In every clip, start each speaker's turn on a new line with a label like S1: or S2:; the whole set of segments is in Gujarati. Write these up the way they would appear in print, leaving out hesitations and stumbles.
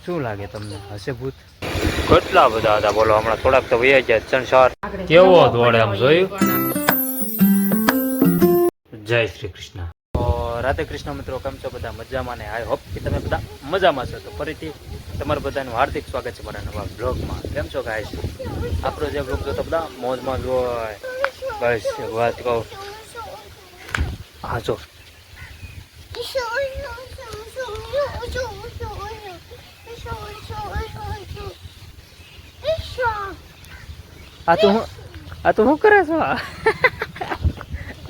S1: શું લાગે તમને હશે ભૂત? કેટલા બધા હતા બોલો, હમણાં થોડાક તો વૈયા ગયા. 3-4 કેવો દોડે આમ જોયું. જય શ્રી કૃષ્ણ. રાધે કૃષ્ણ મિત્રો, કેમ છો બધા? મજામાં ને? આઈ હોપ કે તમે બધા મજામાં છો. તો ફરીથી તમારું બધાનું હાર્દિક સ્વાગત છે મારા નવા બ્લોગમાં. કેમ છો ગાઈસ? આપણો જે બ્લોગ જોતો બધા મોજમાં જ હોય. બસ વાત કહું, હા જો આ તો હું કરે છો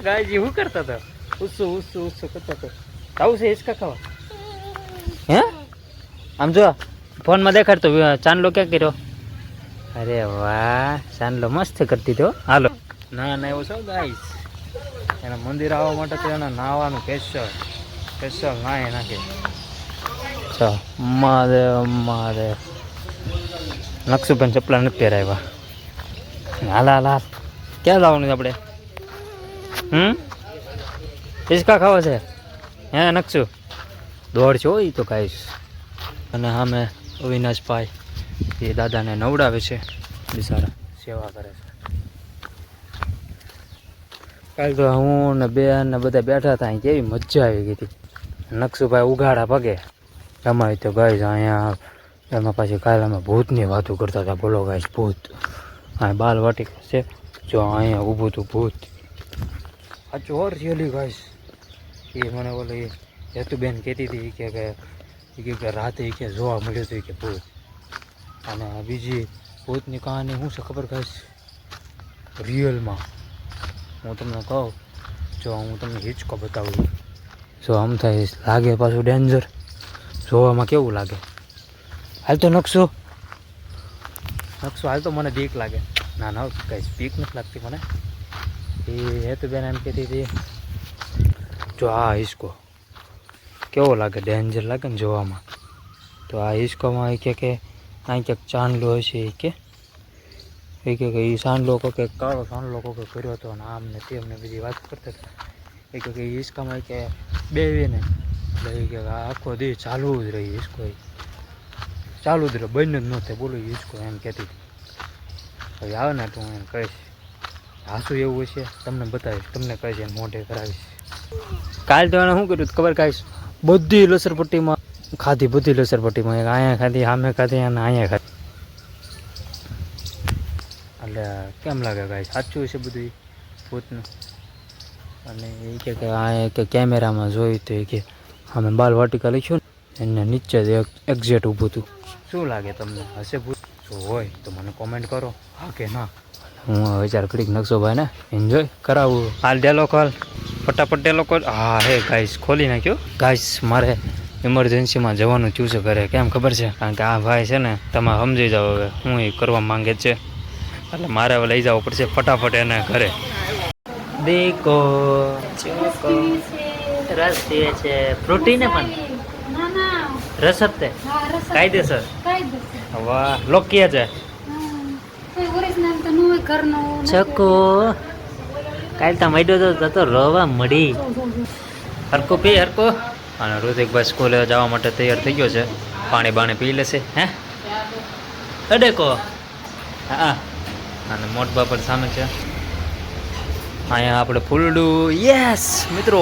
S1: ગાયજી? હું કરતા હતા ઉસ્સું કરતા હતો. આવું છે હિચકા ખાવા? હે આમ જો ફોનમાં દેખાડતો ચાંદલો ક્યાં કર્યો? અરે વાહ, ચાંદલો મસ્ત કરતી હતો. હાલો ના એવું છો ગાઈસ, એના મંદિર આવવા માટે તો એને નાવાનું સ્પેશિયલ નાય નાખે. મારે નકશુબેન ચપલા નથી પહેરાવ્યા. હાલ ક્યાં જવાનું છે આપણે? હિચકા ખાવા છે હે નકશુ? દોડ છો એ તો ગાઈસ. અને સામે અવિનાશભાઈ એ દાદાને નવડાવે છે, બિચારા સેવા કરે છે. કાલ તો હું ને બેન ને બધા બેઠા હતા, કેવી મજા આવી ગઈ હતી. નકશુભાઈ ઉઘાડા પગે રમાય તો ગાઈસ. અહીંયા એમાં પાછી કાલે અમે ભૂતની વાતો કરતા હતા. બોલો ગાઈસ, ભૂત હા બાલ વાટિક છે જો, અહીંયા ઊભું હતું ભૂત. સાચું ઓર રિયલી ગાઈસ. એ મને બોલે હેતુબેન કહેતી હતી કે રાતે કે જોવા મળ્યું હતું કે ભૂત. અને બીજી ભૂતની કહાની શું છે ખબર ગાઈસ? રિયલમાં હું તમને કહું, જો હું તમને હિચકો બતાવું. જો આમ થાય લાગે પાછું ડેન્જર. જોવામાં કેવું લાગે? હાલ તો નકશો હાલ તો મને બીક લાગે. ના ગાઈસ, બીક નથી લાગતી મને. એ હેતુબેન એમ કહેતી હતી જો આ હિચકો કેવો લાગે? ડેન્જર લાગે ને જોવામાં. તો આ હિચકોમાં એ કે અહીં ક્યાંક ચાંદલો હશે. એ કે એ સાંડલો કે કાળો સાંડલો કે કર્યો હતો ને આમ ને તેમ ને બીજી વાત કરતા હતા. એ કે હિચકામાં કે બેવીને એટલે એ કે આખો દી ચાલુ જ રહી હિચકો, ચાલુ જ રહે, બંધ જ ન થાય. બોલો હિચકો એમ કહેતી હતી. હવે આવે ને તો હું એમ કહીશ, હાસું એવું હશે તમને બતાવીશ, તમને કહીશ એને મોઢે કરાવીશ. કાલ તો એને શું કર્યું ખબર કાંઈશ? બધી લસરપટ્ટીમાં ખાધી, બધી લસરપટ્ટીમાં અહીંયા ખાધી, સામે ખાધી અને અહીંયા ખાધી. એટલે કેમ લાગે ગાઈસ? સાચું છે બધું ભૂતનું. અને એ કે આ કે કેમેરામાં જોયું તો એ કે અમે બાલ વાટિકા લખ્યું ને એને નીચે જ એક્ઝેક્ટ ઊભું હતું. શું લાગે તમને હશે ભૂત? જો હોય તો મને કોમેન્ટ કરો, હા કે ના. હું વિચાર કરી નકશોભાઈ ને એન્જોય કરાવું. હાલ ડેલો કોલ ફટાફટ ડેલો કોલ. હા હે ગાઈસ, ખોલી નાખ્યો ગાઈસ. મારે ઇમરજન્સીમાં જવાનું થયું છે ઘરે. કેમ ખબર છે? કારણ કે આ ભાઈ છે ને, તમે સમજી જાઓ હવે હું એ કરવા માંગે છે. એટલે મારે હવે લઈ જવું પડશે ફટાફટ એને ઘરે. દેખો રસ પીવે છે, પ્રોટીન પણ રસ હતે કાયદેસર. વાહ, લોકીએ છે છકો. કાલ તો મડ્યો તો રોવા મળી. હરકો પી હરકો. અને ઋતિકભાઈ સ્કૂલે જવા માટે તૈયાર થઈ ગયો છે. પાણી બાણી પી લેશે. હે અડેકો હા. અને મોટબા પર સામે છે. અહીંયા આપણે ફૂલડું. યસ મિત્રો,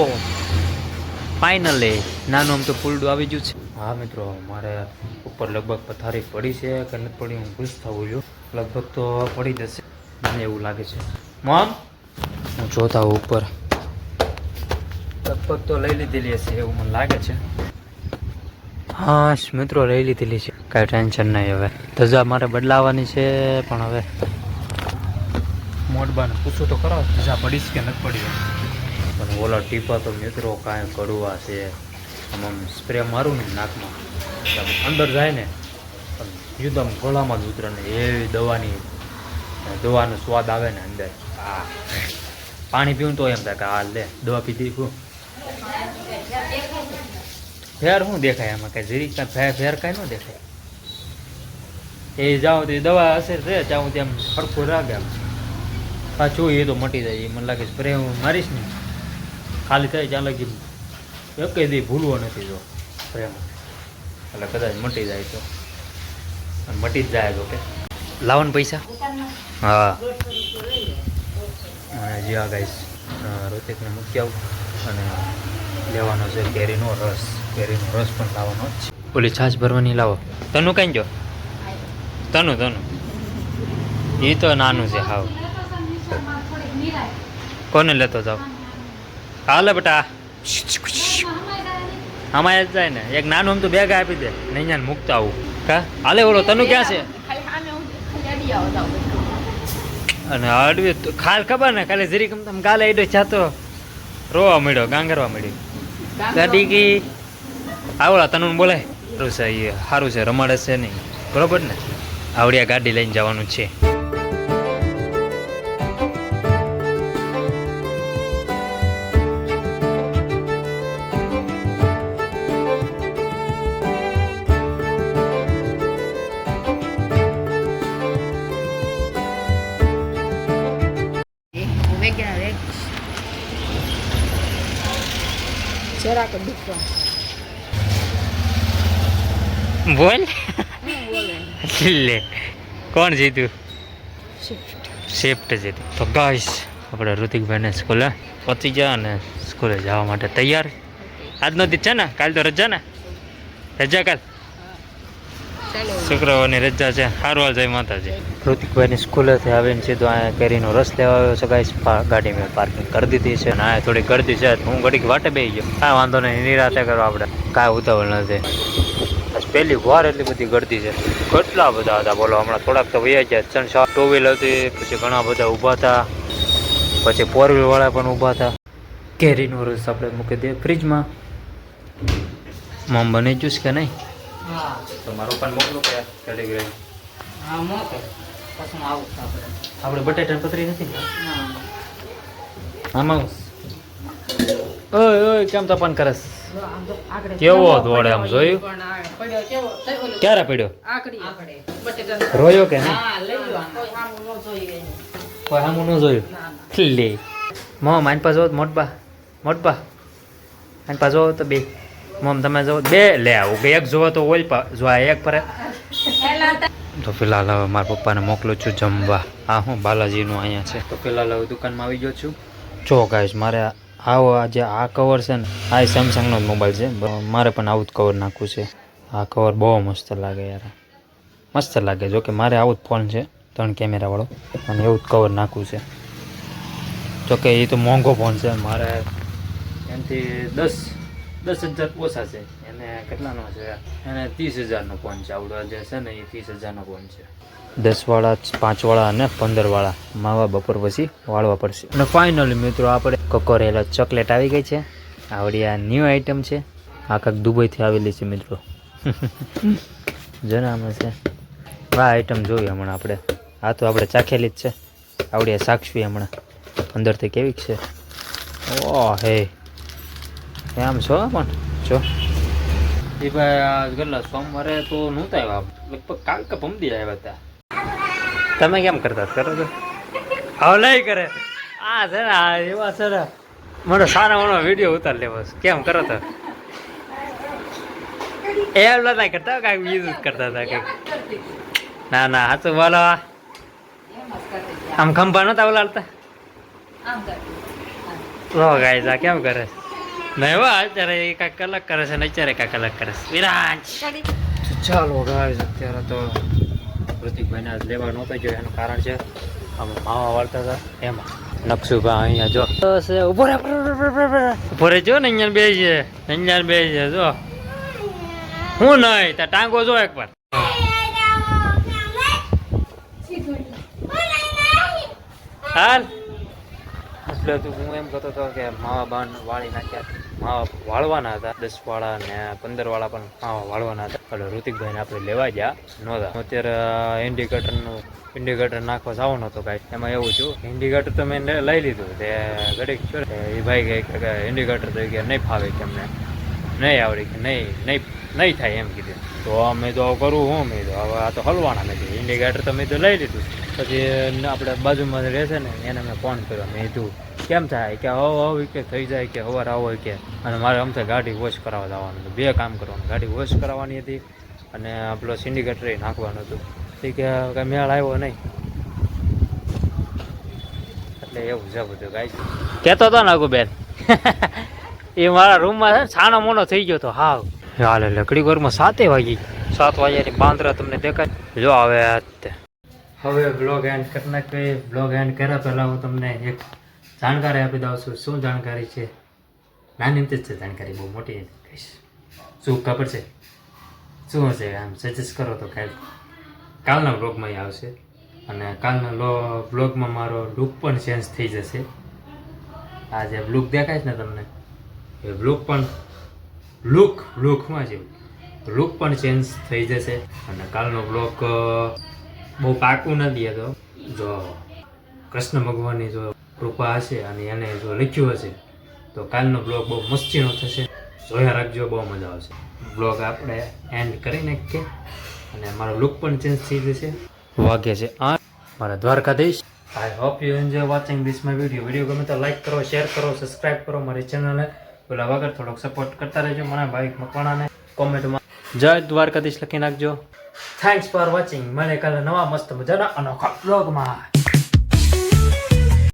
S1: ફાઇનલી નાનું આમ તો ફૂલડું આવી ગયું છે. હા મિત્રો, મારે ઉપર લગભગ પથારી પડી છે કે નથી પડી હું ખુશ થવું છું. લગભગ તો પડી જશે મને એવું લાગે છે. મોમ હું જોતા હોઉં ઉપર, લગભગ તો લઈ લીધેલી હશે એવું મને લાગે છે. હા મિત્રો, લઈ લીધેલી છે, કાંઈ ટેન્શન નહીં. હવે ધજા મારે બદલાવાની છે, પણ હવે મોટબાને પૂછું તો કરો ધજા પડીશ કે નથી પડી. પણ ઓલા ટીપા તો મિત્રો કાંઈ કડવા છે. આમ સ્પ્રે મારું ને નાકમાં અંદર જાય ને એકદમ ગળામાં જ ઉતરે ને એવી દવાનો સ્વાદ આવે ને અંદર. હા, પાણી પીવું તો એમ થાય કે હા લે દવા પીધી. શું ફેર શું દેખાય એમાં? કાંઈ જરી કાંઈ ફેર કાંઈ ન દેખાય. એ જાઓ તો દવા અસર છે જાઉં તેમ સરખું રાગે. પાછું એ તો મટી જાય. મને લાગે સ્પ્રે હું મારીશ ને ખાલી થાય ત્યાં લગી એક દી ભૂલવો નથી જો સ્પ્રેમાં, એટલે કદાચ મટી જાય તો મટી જ જાય ઓકે લાવો ને પૈસા હા અને જ્યાં ગાઈશ ઋતિકને મૂકી આવું અને લેવાનો છે કેરીનો રસ પણ લાવવાનો જ છે ઓલી છાશ ભરવાની લાવો તનું કઈ જો તનું એ તો નાનું છે હાવ કોને લેતો જાવ હાલે બેટા આમાં જ જાય ને એક નાનું આમ તો બેગ આપી દે ને અહીંયા મૂકતા આવું કા હાલે ઓલો તનું ક્યાં છે અને અડવી ખાલ ખબર ને ખાલી જરીક તમે ગાલે એડો જાતો રોવા મળ્યો ગાંગરવા મળ્યો ગાડી કી આવડા તનું બોલાય સારું છે એ સારું છે રમાડે છે નહીં બરોબર ને આવડિયા ગાડી લઈને જવાનું છે બોલ લે કોણ જીત્યું શિફ્ટ જીત્યું તો ગાઈસ આપણે ઋતિકભાઈને સ્કૂલે પહોંચી ગયા અને સ્કૂલે જવા માટે તૈયાર આજનો દિવસ છે ને કાલ તો રજા ને રજા કાલ શુક્રવારની રજા છે સારું હાલ જય માતાજી ઋતિકભાઈની સ્કૂલેથી આવીને સીધો અહીંયા કેરીનો રસ લેવા આવ્યો છે ગાઈસ ગાડી મેં પાર્કિંગ કરી દીધી છે અને આ થોડી ગરદી છે હું ઘડીક વાટે બેસી ગયો કાંઈ વાંધો નહીં નિરાતે કરો આપણે કાંઈ ઉતાવળ નથી પહેલી વાર એટલી બધી ગરદી છે કેટલા બધા હતા બોલો હમણાં થોડાક તો વૈયા છે 3-4 ટુ વ્હીલ હતી પછી ઘણા બધા ઊભા હતા પછી 4 વ્હીલ વાળા પણ ઊભા હતા કેરીનો રસ આપણે મૂકી દઈએ ફ્રીજમાં મમ બની જ્યુસ કે નહીં તો મારું પણ મોકલું કે ટેલિગ્રામ આપણે બટેટા પતરી નથી આમાં ઓય કેમ તો પણ કરસ કેવો દોડે આમ જોયું ક્યારે પડ્યો રોયો કે કોઈ સામું ન જોયું લે મમ આન પા જો મોટબા આન પા જો તો બે મમ તમે જો બે લે આવું એક જોવો તો ઓલ પા જો એક પર તો ફિલહાલ હવે મારા પપ્પાને મોકલું છું જમવા હા હું બાલાજીનું અહીંયા છે તો ફિલહાલ હવે દુકાનમાં આવી ગયો છું જો ગાઈસ મારે આવો આજે આ કવર છે ને આ સેમસંગનો જ મોબાઈલ છે મારે પણ આવું જ કવર નાખવું છે આ કવર બહુ મસ્ત લાગે યાર મસ્ત લાગે જો કે મારે આવું જ ફોન છે 3 કેમેરાવાળો અને એવું જ કવર નાખવું છે જોકે એ તો મોંઘો ફોન છે મારે એનાથી 10,000 ઓછા છે એને કેટલાનો છે એને 30,000નો ફોન છે આવડો જે છે ને એ 30,000નો ફોન છે 10 વાળા 5 વાળા અને 15 વાળા માવા બપોર પછી વાળવા પડશે અને ફાઇનલી મિત્રો આપણે કોકોરેલા ચોકલેટ આવી ગઈ છે આવડી આ ન્યૂ આઈટમ છે આ કાંક દુબઈથી આવેલી છે મિત્રો જણામાં છે આ આઈટમ જોઈ હમણાં આપણે આ તો આપણે ચાખેલી જ છે આવડી સાક્ષવી હમણાં અંદરથી કેવી છે ઓ હે આમ છો પણ જો એ ભાઈ કેટલા સોમવારે તો નહોતા આવ્યા લગભગ કાલ કે પમદી આવ્યા હતા તમે કેમ કરતા કરો છો હવે લઈ કરે આ છે ને એવા છે ને મને સારા મોનો વિડીયો ઉતાર લેવો કેમ કરો તો એમ નતા કરતા કાંઈક બીજું જ કરતા હતા કંઈક ના ના હાચું બોલો આમ ખંભા નતા ઉલાડતા લો ગાઈસ આ કેમ કરે નહીં વા અત્યારે એ કાંઈક અલગ કરે છે ને અત્યારે કાંઈક અલગ કરે છે વિરાજ ચાલો ગાઈસ અત્યારે તો ઋતિકભાઈને આજ લેવા નહોતો જો એનું કારણ છે આમાં માવા વાળતા હતા એમાં નકશુભા અહીંયા જો ઉભો રે જો ને અહીંયા બે છે જો હું નહીં ત્યાં ટાંગો જો એક વાર હાલ એટલે તું હું એમ કહેતો હતો કે માવા બાન વાળી નાખ્યા માવા વાળવાના હતા 10 વાળા ને 15 વાળા પણ માવા વાળવાના હતા એટલે ઋતિકભાઈને આપણે લેવા ગયા નહોતા અત્યારે ઇન્ડિકેટર નાખવા જવાનો હતો કાંઈ એમાં એવું છું ઇન્ડિકેટર તો મેં લઈ લીધું તે ઘડીક એ ભાઈ કહે કે ઇન્ડિકેટર તો કે નહીં ફાવે કે અમને નહીં આવડે કે નહીં થાય એમ કીધું તો અમે તો કરું હું મેં તો હવે આ તો હલવાના મેં કીધું ઇન્ડિકેટર તો મેં તો લઈ લીધું પછી આપણે બાજુમાં રહેશે ને એને મેં ફોન કર્યો મેં કીધું કેમ થાય કે હવે કે થઈ જાય કે સવાર આવો કે અને મારે આમ ગાડી વોશ કરાવવા જવાનું હતું 2 કામ કરવાનું ગાડી વોશ કરાવવાની હતી અને પેલો સિન્ડિકેટર નાખવાનું હતું એ કે કાંઈ મેળ આવ્યો નહીં એટલે એવું છે બધું ગાઈસ કહેતો હતો ને બેન એ મારા રૂમમાં છે ને છાનો મોનો થઈ ગયો હતો હાવ હાલ એટલે ઘડી વારમાં 7 વાગી 7 વાગ્યાની બાંદરા તમને દેખાય જો હવે બ્લોગ એન્ડ કરી નાખીએ બ્લોગ એન્ડ કર્યા પહેલાં હું તમને એક જાણકારી આપી દઉં છું શું જાણકારી છે નાની જ છે જાણકારી બહુ મોટી કહીશ શું ખબર છે શું હશે આમ સજેસ્ટ કરો તો કાલના બ્લોગમાં આવશે અને કાલના બ્લોગમાં મારો લુક પણ ચેન્જ થઈ જશે આ જે લુક દેખાય છે ને તમને એ લુકમાં છે લુક પણ ચેન્જ થઈ જશે અને કાલનો બ્લોગ બહુ પાકું નથી હતો જો કૃષ્ણ ભગવાનની જો કૃપા હશે અને એને જો લખ્યું હશે તો કાલનો બ્લોગ બહુ મસ્તીનો થશે જોયા રાખજો બહુ મજા આવશે બ્લોગ આપણે એન્ડ કરી નાખીએ અને મારો લુક પણ ચેન્જ થઈ જશે વાગે છે 8 મારા Dwarkadhish I hope you enjoy watching this my video ગમે તો લાઈક કરો શેર કરો સબસ્ક્રાઇબ કરો મારી ચેનલને પેલા વગર થોડોક સપોર્ટ કરતા રહેજો મને ભાઈ મકવાણાને કોમેન્ટમાં જય દ્વારકાધીશ લખી નાખજો થેન્ક્સ ફોર વોચિંગ મળે કાલે નવા મસ્ત મજાના અનોખા બ્લોગમાં